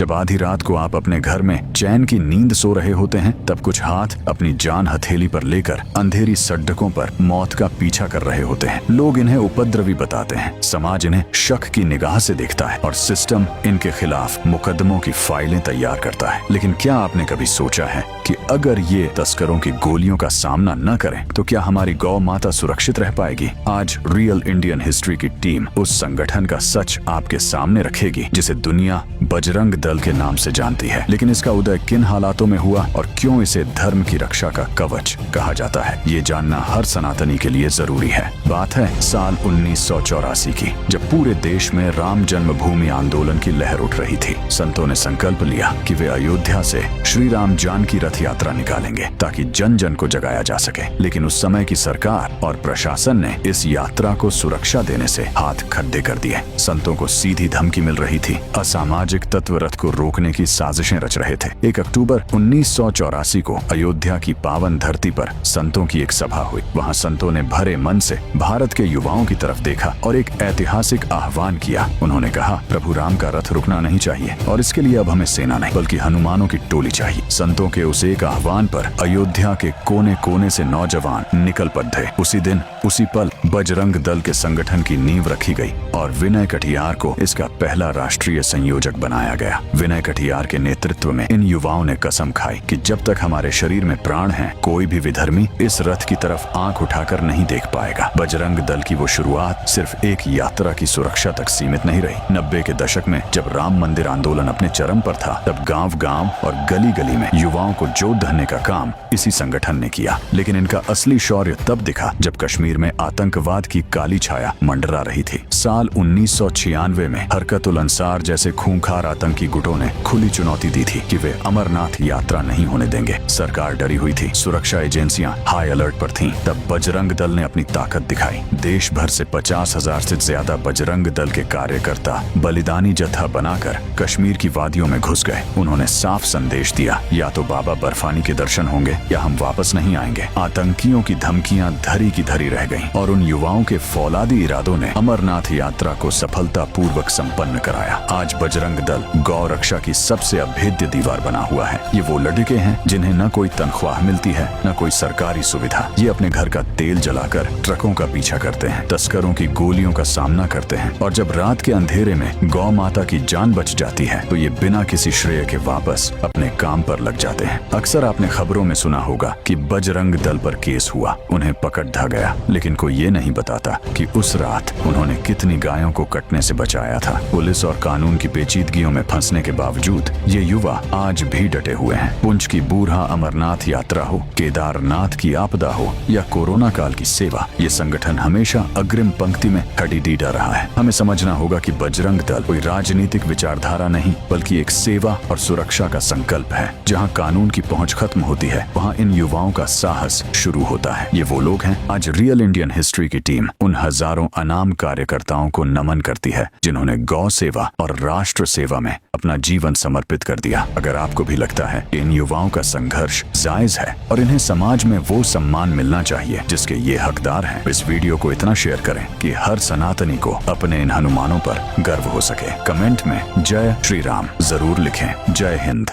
जब आधी रात को आप अपने घर में चैन की नींद सो रहे होते हैं, तब कुछ हाथ अपनी जान हथेली पर लेकर अंधेरी सड़कों पर मौत का पीछा कर रहे होते हैं। लोग इन्हें उपद्रवी बताते हैं, समाज इन्हें शक की निगाह से देखता है और सिस्टम इनके खिलाफ मुकदमों की फाइलें तैयार करता है। लेकिन क्या आपने कभी सोचा है कि अगर ये तस्करों की गोलियों का सामना न करें तो क्या हमारी गौ माता सुरक्षित रह पाएगी? आज रियल इंडियन हिस्ट्री की टीम उस संगठन का सच आपके सामने रखेगी जिसे दुनिया बजरंग दल के नाम से जानती है। लेकिन इसका उदय किन हालातों में हुआ और क्यों इसे धर्म की रक्षा का कवच कहा जाता है, ये जानना हर सनातनी के लिए जरूरी है। बात है साल 1984 की, जब पूरे देश में राम जन्मभूमि आंदोलन की लहर उठ रही थी। संतों ने संकल्प लिया कि वे अयोध्या से श्री राम जानकी रथ यात्रा निकालेंगे ताकि जन जन को जगाया जा सके। लेकिन उस समय की सरकार और प्रशासन ने इस यात्रा को सुरक्षा देने से हाथ खड्डे कर दिए। संतों को सीधी धमकी मिल रही थी, असामाजिक तत्व रथ को रोकने की साजिशें रच रहे थे। 1 अक्टूबर 1984 को अयोध्या की पावन धरती पर संतों की एक सभा हुई। वहां संतों ने भरे मन से भारत के युवाओं की तरफ देखा और एक ऐतिहासिक आह्वान किया। उन्होंने कहा, प्रभु राम का रथ रुकना नहीं चाहिए और इसके लिए अब हमें सेना नहीं बल्कि हनुमानों की टोली चाहिए। संतों के उस एक आह्वान पर अयोध्या के कोने कोने से नौजवान निकल पड़े। उसी दिन उसी पल बजरंग दल के संगठन की नींव रखी गई और विनय कटियार को इसका पहला राष्ट्रीय संयोजक बनाया गया। विनय कटियार के नेतृत्व में इन युवाओं ने कसम खाई कि जब तक हमारे शरीर में प्राण है, कोई भी विधर्मी इस रथ की तरफ आंख उठाकर नहीं देख पाएगा। बजरंग दल की वो शुरुआत सिर्फ एक यात्रा की सुरक्षा तक सीमित नहीं रही। 90 के दशक में जब राम मंदिर आंदोलन अपने चरम पर था, तब गांव-गांव और गली-गली में युवाओं को जोत धरने का काम इसी संगठन ने किया। लेकिन इनका असली शौर्य तब दिखा जब कश्मीर में आतंकवाद की काली छाया मंडरा रही थी। साल 1996 में हरकत-उल अंसार जैसे खूंखार आतंकी गुटों ने खुली चुनौती दी थी कि वे अमरनाथ यात्रा नहीं होने देंगे। सरकार डरी हुई थी, सुरक्षा एजेंसियां हाई अलर्ट पर थीं। तब बजरंग दल ने अपनी ताकत दिखाई। देश भर से 50,000 से ज्यादा बजरंग दल के कार्यकर्ता बलिदानी जत्था बनाकर कश्मीर की वादियों में घुस गए। उन्होंने साफ संदेश दिया, या तो बाबा बर्फानी के दर्शन होंगे या हम वापस नहीं आएंगे। आतंकियों की धमकियां धरी की धरी रह गईं और उन युवाओं के फौलादी इरादों ने अमरनाथ यात्रा को सफलतापूर्वक संपन्न कराया। आज बजरंग दल गौ रक्षा की सबसे अभेद्य दीवार बना हुआ है। ये वो लड़के हैं जिन्हें न कोई तनख्वाह मिलती है, न कोई सरकारी सुविधा। ये अपने घर का तेल जलाकर ट्रकों का पीछा करते हैं, तस्करों की गोलियों का सामना करते हैं और जब रात के अंधेरे में गौ माता की जान बच जाती है तो ये बिना किसी श्रेय के वापस अपने काम पर लग जाते हैं। अक्सर आपने खबरों में सुना होगा कि बजरंग दल पर केस हुआ, उन्हें पकड़ ढा गया, लेकिन कोई ये नहीं बताता कि उस रात उन्होंने कितनी गायों को कटने से बचाया था। पुलिस और कानून की पेचीदगियों में फंसने के बावजूद ये युवा आज भी डटे हुए हैं। पुंछ की बूरहा अमरनाथ यात्रा हो, केदारनाथ की आपदा हो या कोरोना काल की सेवा, ये संगठन हमेशा अग्रिम पंक्ति में खड़ी डीटा रहा है। हमें समझना होगा कि बजरंग दल कोई राजनीतिक विचारधारा नहीं बल्कि एक सेवा और सुरक्षा का संकल्प है। जहाँ कानून की पहुँच खत्म होती है, वहाँ इन युवाओं का साहस शुरू होता है। ये वो लोग हैं। आज रियल इंडियन हिस्ट्री की टीम उन हजारों अनाम कार्यकर्ताओं को नमन करती है जिन्होंने गौ सेवा और राष्ट्र सेवा में अपना जीवन समर्पित कर दिया। अगर आपको भी लगता है कि इन युवाओं का संघर्ष जायज है और इन्हें समाज में वो सम्मान मिलना चाहिए जिसके ये हकदार हैं, इस वीडियो को इतना शेयर करें कि हर सनातनी को अपने इन हनुमानों पर गर्व हो सके। कमेंट में जय श्री राम जरूर लिखें। जय हिंद।